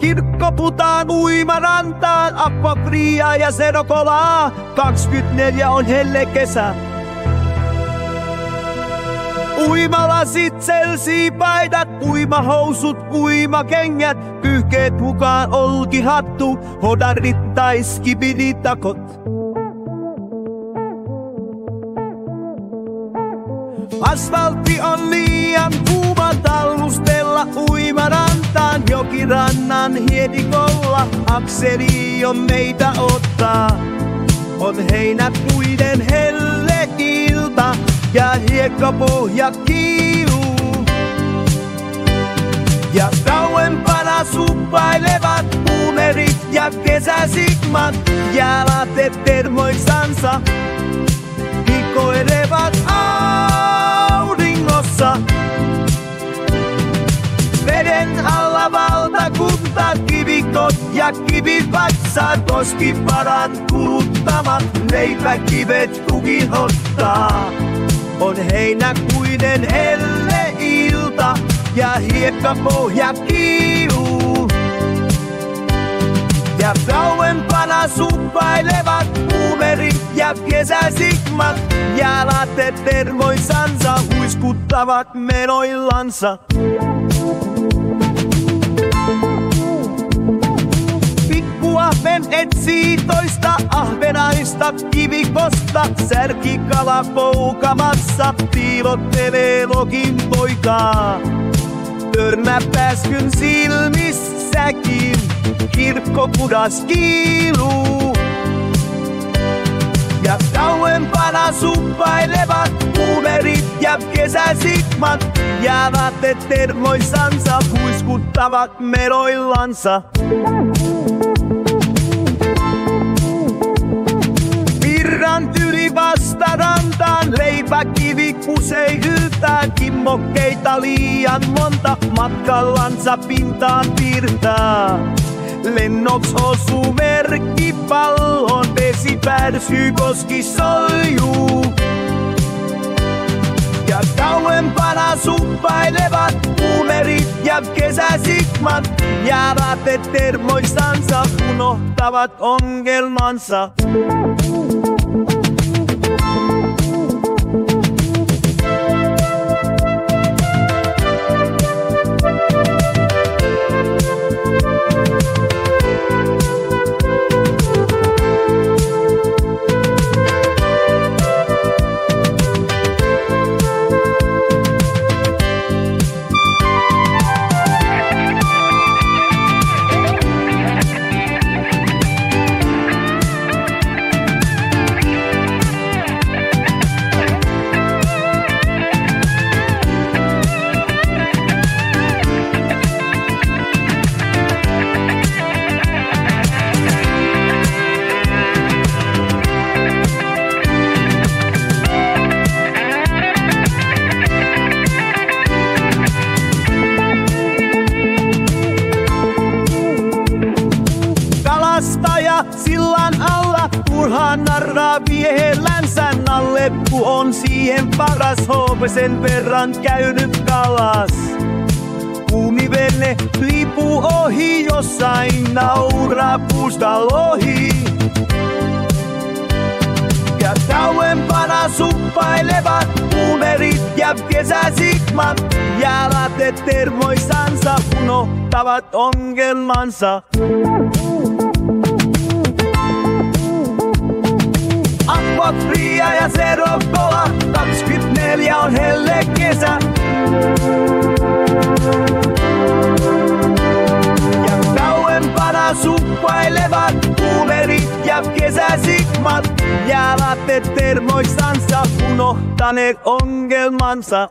Kirkkoputaan uimarantaan, aquafria ja serokolaa. 24 on helle kesä. Uimalasit, selsiipaidat, uimahousut, uimakengät, pyyhkeet mukaan olkihattu, hodarit tai skibiditakot. Asfaltti on liian kuuma tallustella uimarantaan, jokirannan hiedikolla akseli on meitä ottaa. On heinäkuiden helle ilta ja hiekkapohja kiiluu. Ja kauempana suppailevat boomerit ja kesäsigmat jäälatet termoiksansa hikoilevat auringossa. Veden alla valtakunta, kivikot ja kivipatsat, koskiparan kuluttamat leipäkivet kukin ottaa. On heinäkuinen helle ilta ja hiekkapohja kiiluu. Ja kauempana suppailevat boomerit ja kesäsigmat jäälatet termoissansa huiskuttavat menoillansa. Pikkuahven etsii toista ahvenaista kivikosta, särkikala poukamassa piilottelee lokin poikaa. Törmä pääskyn silmissäkin, kirkkokudas kiiluu. Ja kauempana suppailevat boomerit ja kesäsigmat jäälatet termoissansa huiskuttavat menoillansa. Virran yli vastarantaan leipäkivi kusei yltää, kimmokkeita liian monta matkallansa pintaan piirtää. Lennoks osuu merkkipallon, vesi pärsyy, koski soljuu. Ja kauempana suppailevat boomerit ja kesäsigmat jäälatet termoissansa unohtavat ongelmansa. Sillan alla turhaan narraa viehellänsä, nalleppu on siihen paras, sen verran käynyt kalas. Kuumivene liipuu ohi, jossain nauraa puusta lohi. Ja kauempana suppailevat boomerit ja kesäsigmat jäälatet termoissansa unohtavat ongelmansa. Aquafria ja serokola, 24 on helle kesä. Ja kauempana suppailevat boomerit ja kesäsigmat jäälatet termoissansa unohtaneet ongelmansa.